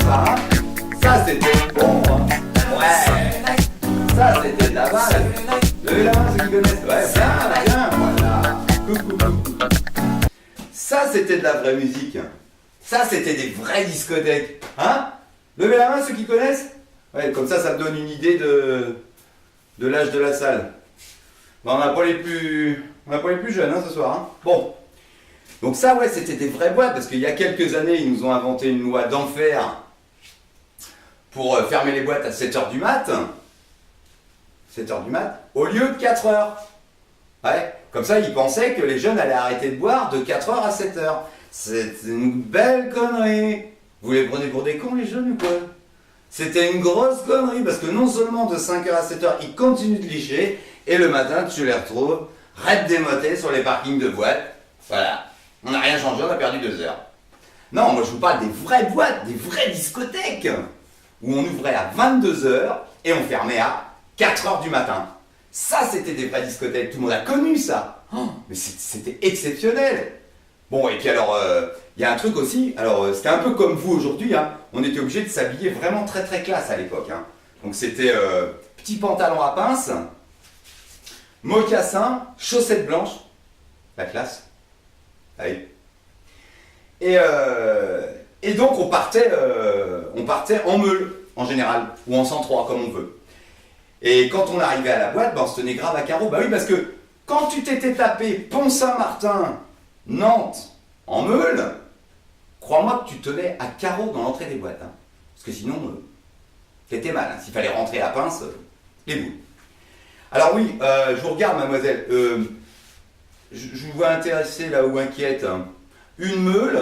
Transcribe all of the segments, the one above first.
ça, hein. Ça, c'était bon, hein. Ouais. Ça, c'était de la base. Levez la main ceux qui connaissent. Ouais, bien, voilà. Coucou. Ça, c'était de la vraie musique. Ça, c'était des vraies discothèques. Hein? Levez la main ceux qui connaissent. Ouais, comme ça me donne une idée de l'âge de la salle. Ben, on n'a pas les plus jeunes, hein, ce soir. Hein. Bon. Donc ça, ouais, c'était des vraies boîtes, parce qu'il y a quelques années, ils nous ont inventé une loi d'enfer pour fermer les boîtes à 7h du mat. 7h du mat, au lieu de 4h. Ouais, comme ça, ils pensaient que les jeunes allaient arrêter de boire de 4h à 7h. C'est une belle connerie. Vous les prenez pour des cons, les jeunes, ou quoi? C'était une grosse connerie, parce que non seulement de 5h à 7h, ils continuent de licher, et le matin, tu les retrouves raides démotés sur les parkings de boîtes. Voilà. On n'a rien changé, on a perdu 2 heures. Non, moi je vous parle des vraies boîtes, des vraies discothèques, où on ouvrait à 22h et on fermait à 4h du matin. Ça, c'était des vraies discothèques, tout le monde a connu ça. Oh, mais c'était exceptionnel. Bon, et puis alors, il y a un truc aussi, alors c'était un peu comme vous aujourd'hui, hein, on était obligé de s'habiller vraiment très très classe à l'époque. Hein. Donc c'était petit pantalon à pince, mocassin, chaussettes blanches, la classe. Allez. Et donc on partait en meule en général, ou en 103 comme on veut. Et quand on arrivait à la boîte, ben, on se tenait grave à carreau. Bah oui, parce que quand tu t'étais tapé Pont-Saint-Martin, Nantes, en meule, crois-moi que tu tenais à carreau dans l'entrée des boîtes. Hein. Parce que sinon, t'étais mal. Hein. S'il fallait rentrer à pince, les boules. Alors oui, je vous regarde, mademoiselle. Je vous vois intéressée là ou inquiète. Hein. Une meule,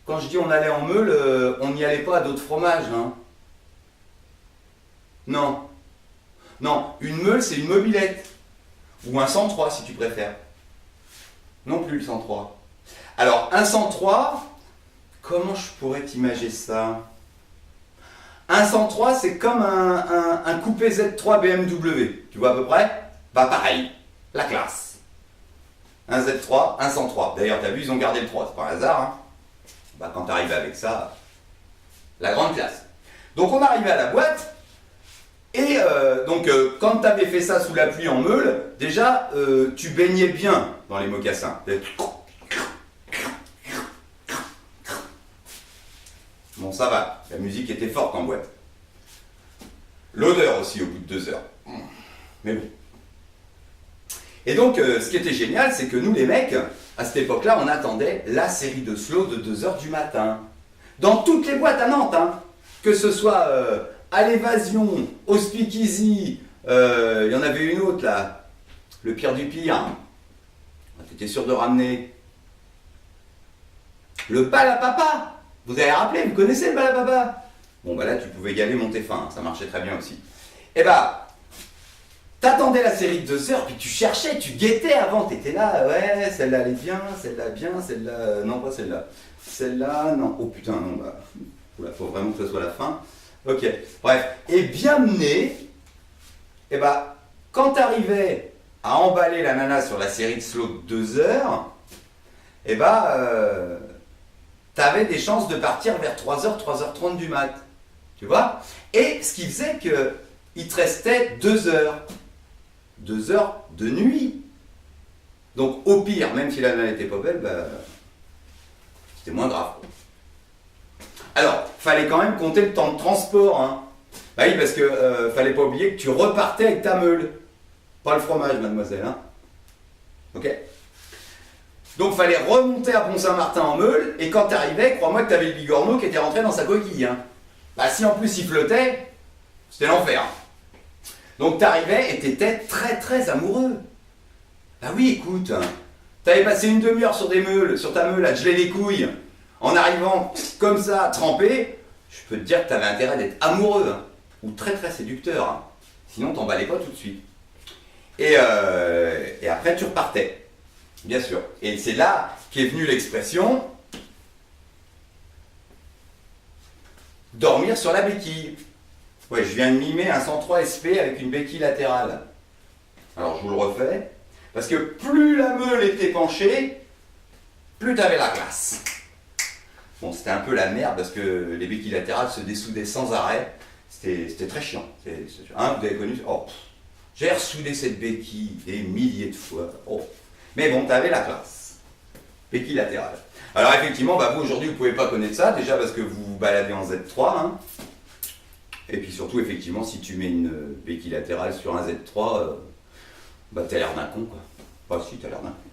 quand je dis on allait en meule, on n'y allait pas à d'autres fromages. Hein. Non. Non, une meule, c'est une mobilette. Ou un 103 si tu préfères. Non plus le 103. Alors, un 103, comment je pourrais t'imager ça? Un 103, c'est comme un coupé Z3 BMW. Tu vois à peu près? Bah pareil, la classe. Un Z3, un 103. D'ailleurs, t'as vu, ils ont gardé le 3, c'est pas un hasard. Hein. Bah quand t'arrives avec ça, la grande classe. Donc on arrivait à la boîte, et quand t'avais fait ça sous la pluie en meule, déjà, tu baignais bien dans les mocassins. Bon, ça va, la musique était forte en boîte. L'odeur aussi au bout de 2 heures. Mais bon. Et donc, ce qui était génial, c'est que nous, les mecs, à cette époque-là, on attendait la série de slow de 2h du matin. Dans toutes les boîtes à Nantes, hein. Que ce soit à l'Évasion, au Speakeasy, il y en avait une autre là, le pire du pire. T'étais sûr de ramener. Le bal à papa. Vous avez rappelé, vous connaissez le bal à papa? Bon, bah là, tu pouvais y aller monter fin, hein, ça marchait très bien aussi. Et bah, t'attendais la série de 2 heures, puis tu cherchais, tu guettais avant, t'étais là, ouais, celle-là elle est bien, celle-là, non pas celle-là. Celle-là, non, oh putain, non, bah, oula, faut vraiment que ce soit la fin. Ok, bref, et bien mené, et bah, quand t'arrivais à emballer la nana sur la série de slow de 2 heures, et bah, t'avais des chances de partir vers 3h, 3h30 du mat. Tu vois? Et ce qui faisait qu'il te restait 2 heures. 2 heures de nuit. Donc au pire, même si la nana n'était pas belle, bah, c'était moins grave. Alors, fallait quand même compter le temps de transport. Hein. Bah oui, parce que fallait pas oublier que tu repartais avec ta meule. Pas le fromage, mademoiselle. Hein. Ok? Donc fallait remonter à Pont-Saint-Martin en meule, et quand t'arrivais, crois-moi que t'avais le bigorneau qui était rentré dans sa coquille. Hein. Bah si en plus il flottait, c'était l'enfer. Donc t'arrivais et t'étais très très amoureux. Bah oui, écoute, t'avais passé une demi-heure sur ta meule à te geler les couilles, en arrivant comme ça, trempé, je peux te dire que t'avais intérêt d'être amoureux, hein, ou très très séducteur, hein. Sinon t'emballais pas tout de suite. Et après tu repartais. Bien sûr. Et c'est là qu'est venue l'expression dormir sur la béquille. Ouais, je viens de mimer un 103 SP avec une béquille latérale. Alors je vous le refais. Parce que plus la meule était penchée, plus tu avais la classe. Bon, c'était un peu la merde parce que les béquilles latérales se dessoudaient sans arrêt. C'était très chiant. Hein, vous avez connu? Oh, j'ai ressoudé cette béquille des milliers de fois. Oh. Mais bon, t'avais la classe. Béquille latérale. Alors effectivement, bah, vous aujourd'hui, vous pouvez pas connaître ça, déjà parce que vous vous baladez en Z3. Hein. Et puis surtout, effectivement, si tu mets une béquille latérale sur un Z3, bah t'as l'air d'un con, quoi. Bah si, t'as l'air d'un con.